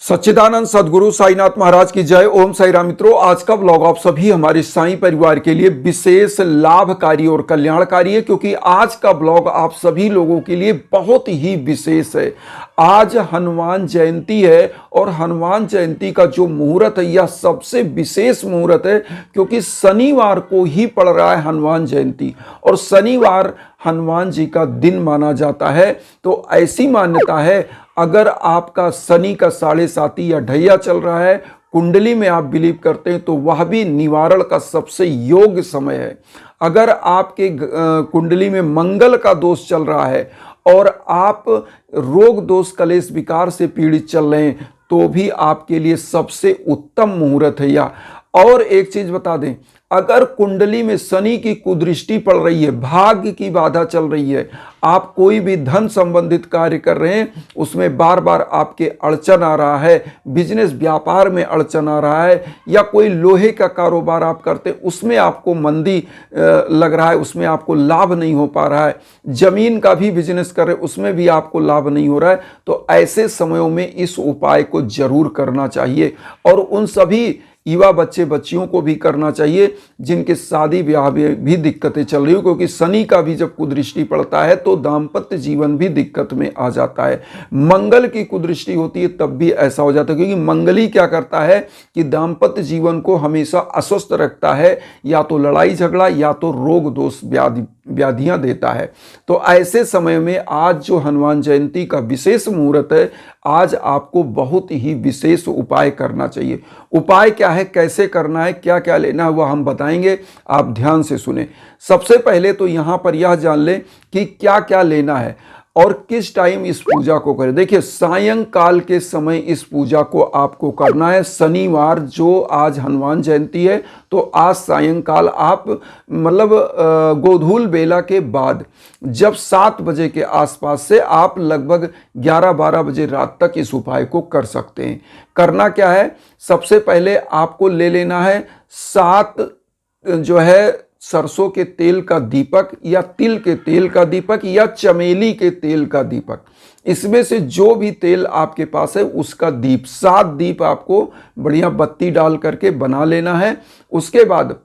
सच्चिदानंद सदगुरु साईनाथ महाराज की जय। ओम साई राम। मित्रों, आज का ब्लॉग आप सभी हमारे साईं परिवार के लिए विशेष लाभकारी और कल्याणकारी है, क्योंकि आज का ब्लॉग आप सभी लोगों के लिए बहुत ही विशेष है। आज हनुमान जयंती है और हनुमान जयंती का जो मुहूर्त है यह सबसे विशेष मुहूर्त है, क्योंकि शनिवार को ही पड़ रहा है हनुमान जयंती और शनिवार हनुमान जी का दिन माना जाता है। तो ऐसी मान्यता है, अगर आपका शनि का 7.5 या ढैया चल रहा है, कुंडली में आप बिलीव करते हैं, तो वह भी निवारण का सबसे योग्य समय है। अगर आपके कुंडली में मंगल का दोष चल रहा है और आप रोग दोष कलेश विकार से पीड़ित चल रहे हैं, तो भी आपके लिए सबसे उत्तम मुहूर्त है यह। और एक चीज बता दें, अगर कुंडली में शनि की कुदृष्टि पड़ रही है, भाग्य की बाधा चल रही है, आप कोई भी धन संबंधित कार्य कर रहे हैं, उसमें बार बार आपके अड़चन आ रहा है, बिजनेस व्यापार में अड़चन आ रहा है, या कोई लोहे का कारोबार आप करते हैं उसमें आपको मंदी लग रहा है, उसमें आपको लाभ नहीं हो पा रहा है, जमीन का भी बिजनेस कर रहे हैं उसमें भी आपको लाभ नहीं हो रहा है, तो ऐसे समयों में इस उपाय को जरूर करना चाहिए। और उन सभी युवा बच्चे बच्चियों को भी करना चाहिए जिनके शादी ब्याह में भी दिक्कतें चल रही हो, क्योंकि शनि का भी जब कुदृष्टि पड़ता है तो दाम्पत्य जीवन भी दिक्कत में आ जाता है। मंगल की कुदृष्टि होती है तब भी ऐसा हो जाता है, क्योंकि मंगल ही क्या करता है कि दाम्पत्य जीवन को हमेशा अस्वस्थ रखता है, या तो लड़ाई झगड़ा या तो रोग दोष व्याधियां देता है। तो ऐसे समय में आज जो हनुमान जयंती का विशेष मुहूर्त है, आज आपको बहुत ही विशेष उपाय करना चाहिए। उपाय क्या है, कैसे करना है, क्या क्या लेना है, वह हम बताएंगे, आप ध्यान से सुने। सबसे पहले तो यहां पर यह जान लें कि क्या क्या लेना है और किस टाइम इस पूजा को करें। देखिए, सायंकाल के समय इस पूजा को आपको करना है। शनिवार जो आज हनुमान जयंती है, तो आज सायंकाल आप मतलब गोधूल बेला के बाद जब 7 बजे के आसपास से आप लगभग 11-12 बजे रात तक इस उपाय को कर सकते हैं। करना क्या है, सबसे पहले आपको ले लेना है 7 जो है सरसों के तेल का दीपक, या तिल के तेल का दीपक, या चमेली के तेल का दीपक। इसमें से जो भी तेल आपके पास है उसका दीप, 7 दीप आपको बढ़िया बत्ती डाल करके बना लेना है। उसके बाद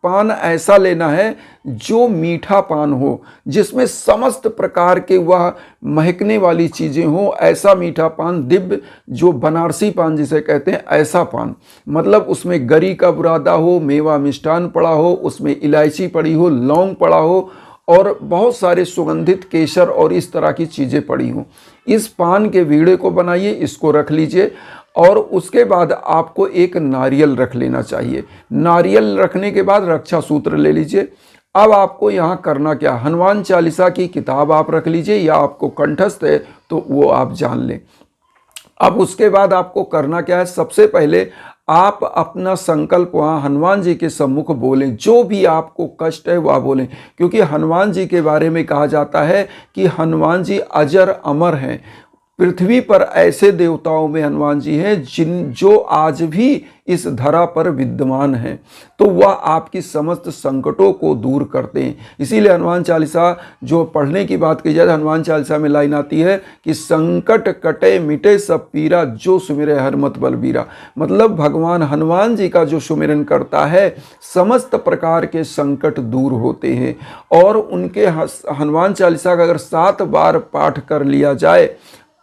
पान ऐसा लेना है जो मीठा पान हो, जिसमें समस्त प्रकार के वह महकने वाली चीज़ें हो। ऐसा मीठा पान, दिव्य जो बनारसी पान जिसे कहते हैं, ऐसा पान, मतलब उसमें गरी का बुरादा हो, मेवा मिष्ठान पड़ा हो, उसमें इलायची पड़ी हो, लौंग पड़ा हो, और बहुत सारे सुगंधित केसर और इस तरह की चीज़ें पड़ी हों। इस पान के वीड़े को बनाइए, इसको रख लीजिए। और उसके बाद आपको एक नारियल रख लेना चाहिए। नारियल रखने के बाद रक्षा सूत्र ले लीजिए। अब आपको यहाँ करना क्या, हनुमान चालीसा की किताब आप रख लीजिए, या आपको कंठस्थ है तो वो आप जान लें। अब उसके बाद आपको करना क्या है, सबसे पहले आप अपना संकल्प वहाँ हनुमान जी के सम्मुख बोलें। जो भी आपको कष्ट है वह बोलें, क्योंकि हनुमान जी के बारे में कहा जाता है कि हनुमान जी अजर अमर हैं। पृथ्वी पर ऐसे देवताओं में हनुमान जी हैं जो आज भी इस धरा पर विद्यमान हैं, तो वह आपकी समस्त संकटों को दूर करते हैं। इसीलिए हनुमान चालीसा जो पढ़ने की बात की जाए, हनुमान चालीसा में लाइन आती है कि संकट कटे मिटे सब पीरा, जो सुमिरे हरमत बलबीरा। मतलब भगवान हनुमान जी का जो सुमिरन करता है, समस्त प्रकार के संकट दूर होते हैं। और उनके हनुमान चालीसा का अगर 7 बार पाठ कर लिया जाए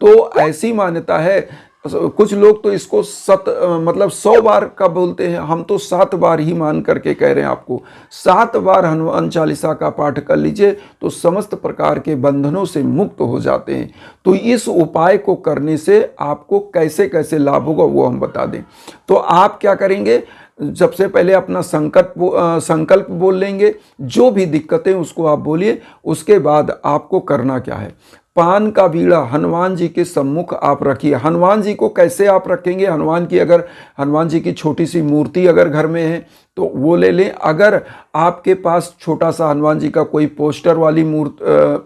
तो ऐसी मान्यता है, कुछ लोग तो इसको 100 बार का बोलते हैं, हम तो 7 बार ही मान करके कह रहे हैं आपको। 7 बार हनुमान चालीसा का पाठ कर लीजिए तो समस्त प्रकार के बंधनों से मुक्त हो जाते हैं। तो इस उपाय को करने से आपको कैसे कैसे लाभ होगा वो हम बता दें। तो आप क्या करेंगे, सबसे पहले अपना संकल्प बोल लेंगे, जो भी दिक्कतें उसको आप बोलिए। उसके बाद आपको करना क्या है, पान का बीड़ा हनुमान जी के सम्मुख आप रखिए। हनुमान जी को कैसे आप रखेंगे, हनुमान जी की छोटी सी मूर्ति अगर घर में है तो वो ले लें। अगर आपके पास छोटा सा हनुमान जी का कोई पोस्टर वाली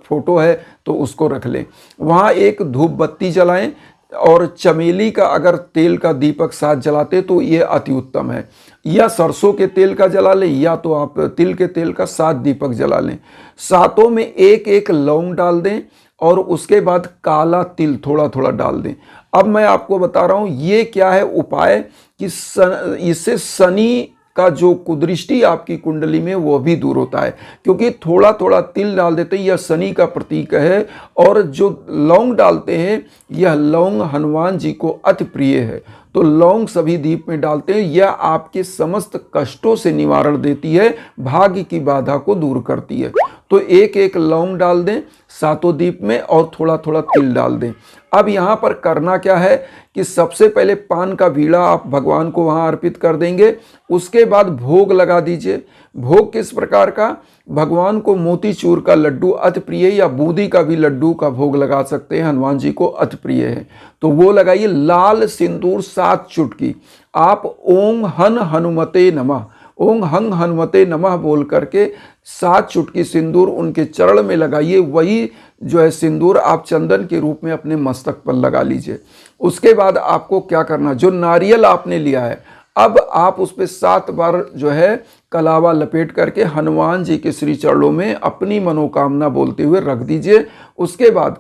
फोटो है तो उसको रख लें। वहाँ एक धूप बत्ती जलाएं, और चमेली का अगर तेल का दीपक साथ जलाते तो ये अति उत्तम है, या सरसों के तेल का जला लें या तो आप तिल के तेल का सात दीपक जला लें। सातों में एक एक लौंग डाल दें और उसके बाद काला तिल थोड़ा थोड़ा डाल दें। अब मैं आपको बता रहा हूँ ये क्या है उपाय कि इससे शनि का जो कुदृष्टि आपकी कुंडली में वो भी दूर होता है, क्योंकि थोड़ा थोड़ा तिल डाल देते हैं, यह शनि का प्रतीक है। और जो लौंग डालते हैं यह लौंग हनुमान जी को अति प्रिय है, तो लौंग सभी दीप में डालते हैं। यह आपके समस्त कष्टों से निवारण देती है, भाग्य की बाधा को दूर करती है। तो एक एक लौंग डाल दें सातों दीप में और थोड़ा थोड़ा तिल डाल दें। अब यहाँ पर करना क्या है कि सबसे पहले पान का बीड़ा आप भगवान को वहाँ अर्पित कर देंगे। उसके बाद भोग लगा दीजिए। भोग किस प्रकार का? भगवान को मोतीचूर का लड्डू अति प्रिय है, या बूंदी का भी लड्डू का भोग लगा सकते हैं, हनुमान जी को अति प्रिय है, तो वो लगाइए। लाल सिंदूर 7 चुटकी आप ओम हन हनुमते नमः, ओम हंग हनुमते नमः बोल करके 7 चुटकी सिंदूर उनके चरण में लगाइए। वही जो है सिंदूर आप चंदन के रूप में अपने मस्तक पर लगा लीजिए। उसके बाद आपको क्या करना, जो नारियल आपने लिया है अब आप उस पर 7 बार जो है कलावा लपेट करके हनुमान जी के श्री चरणों में अपनी मनोकामना बोलते हुए रख दीजिए। उसके बाद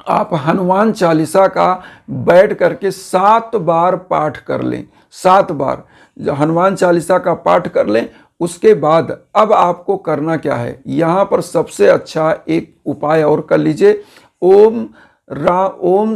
आप हनुमान चालीसा का बैठ करके 7 बार पाठ कर लें, 7 बार हनुमान चालीसा का पाठ कर लें। उसके बाद अब आपको करना क्या है, यहाँ पर सबसे अच्छा एक उपाय और कर लीजिए। ओम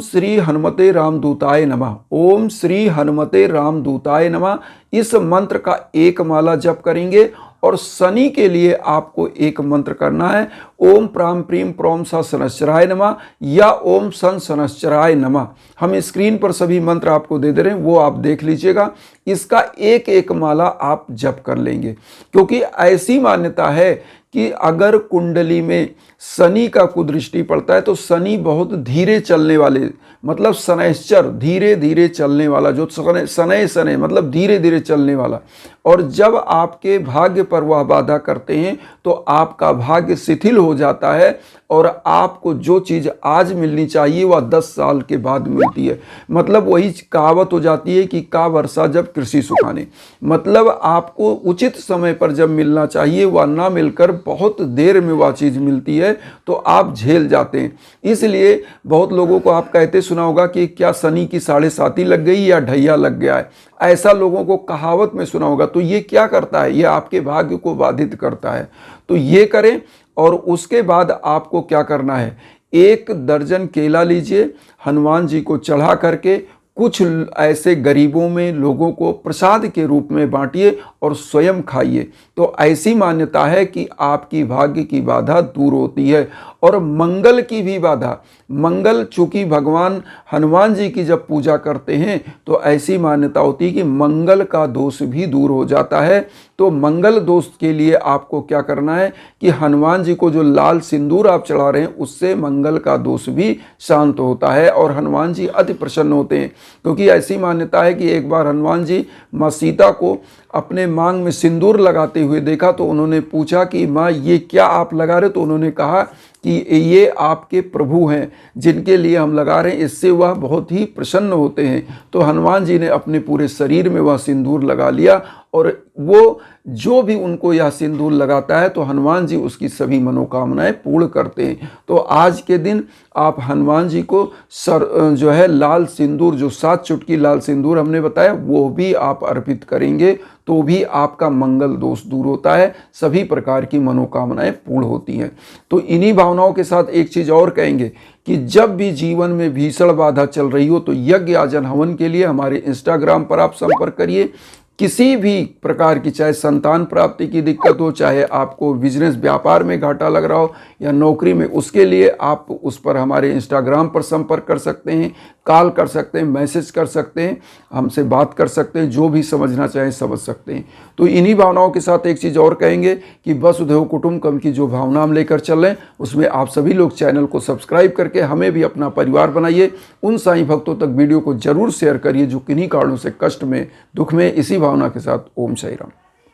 श्री हनुमते रामदूताय नमः, ओम श्री हनुमते रामदूताय नमः। इस मंत्र का एक माला जप करेंगे। और शनि के लिए आपको एक मंत्र करना है, ओम प्राम प्रीम प्रोम सा शनश्चराय नमः या ओम सन शनश्चराय नमः। हम स्क्रीन पर सभी मंत्र आपको दे रहे हैं, वो आप देख लीजिएगा। इसका एक एक माला आप जप कर लेंगे, क्योंकि ऐसी मान्यता है कि अगर कुंडली में शनि का कुदृष्टि पड़ता है तो शनि बहुत धीरे चलने वाले, मतलब शनैश्चर धीरे धीरे चलने वाला, जो शनै मतलब धीरे धीरे चलने वाला, और जब आपके भाग्य पर वह बाधा करते हैं तो आपका भाग्य शिथिल हो जाता है और आपको जो चीज़ आज मिलनी चाहिए वह 10 साल के बाद मिलती है। मतलब वही कहावत हो जाती है कि का वर्षा जब कृषि सुखाने, मतलब आपको उचित समय पर जब मिलना चाहिए वह ना मिलकर बहुत देर में वह चीज़ मिलती है तो आप झेल जाते हैं। इसलिए बहुत लोगों को आप कहते सुना होगा कि क्या शनि की 7.5 लग गई या ढैया लग गया है, ऐसा लोगों को कहावत में सुना होगा। तो ये क्या करता है, ये आपके भाग्य को बाधित करता है। तो ये करें। और उसके बाद आपको क्या करना है, 1 दर्जन केला लीजिए, हनुमान जी को चढ़ा करके कुछ ऐसे गरीबों में लोगों को प्रसाद के रूप में बांटिए और स्वयं खाइए। तो ऐसी मान्यता है कि आपकी भाग्य की बाधा दूर होती है। और मंगल की भी बाधा, मंगल चूंकि भगवान हनुमान जी की जब पूजा करते हैं तो ऐसी मान्यता होती है कि मंगल का दोष भी दूर हो जाता है। तो मंगल दोष के लिए आपको क्या करना है कि हनुमान जी को जो लाल सिंदूर आप चढ़ा रहे हैं उससे मंगल का दोष भी शांत होता है और हनुमान जी अति प्रसन्न होते हैं। क्योंकि ऐसी मान्यता है कि एक बार हनुमान जी माँ सीता को अपने मांग में सिंदूर लगाते हुए देखा तो उन्होंने पूछा कि माँ ये क्या आप लगा रहे, तो उन्होंने कहा कि ये आपके प्रभु हैं जिनके लिए हम लगा रहे हैं, इससे वह बहुत ही प्रसन्न होते हैं। तो हनुमान जी ने अपने पूरे शरीर में वह सिंदूर लगा लिया और वो जो भी उनको यह सिंदूर लगाता है तो हनुमान जी उसकी सभी मनोकामनाएं पूर्ण करते हैं। तो आज के दिन आप हनुमान जी को जो है लाल सिंदूर, जो 7 चुटकी लाल सिंदूर हमने बताया वो भी आप अर्पित करेंगे तो भी आपका मंगल दोष दूर होता है, सभी प्रकार की मनोकामनाएं पूर्ण होती हैं। तो इन्हीं भावनाओं के साथ एक चीज़ और कहेंगे कि जब भी जीवन में भीषण बाधा चल रही हो तो यज्ञ आजन हवन के लिए हमारे इंस्टाग्राम पर आप संपर्क करिए। किसी भी प्रकार की, चाहे संतान प्राप्ति की दिक्कत हो, चाहे आपको बिजनेस व्यापार में घाटा लग रहा हो या नौकरी में, उसके लिए आप उस पर हमारे इंस्टाग्राम पर संपर्क कर सकते हैं, कॉल कर सकते हैं, मैसेज कर सकते हैं, हमसे बात कर सकते हैं, जो भी समझना चाहें समझ सकते हैं। तो इन्हीं भावनाओं के साथ एक चीज़ और कहेंगे कि वसुधैव कुटुंबकम की जो भावना हम लेकर चल रहे हैं उसमें आप सभी लोग चैनल को सब्सक्राइब करके हमें भी अपना परिवार बनाइए। उन साईं भक्तों तक वीडियो को जरूर शेयर करिए जो किन्हीं कारणों से कष्ट में, दुख में। इसी भावना के साथ ओम साई राम।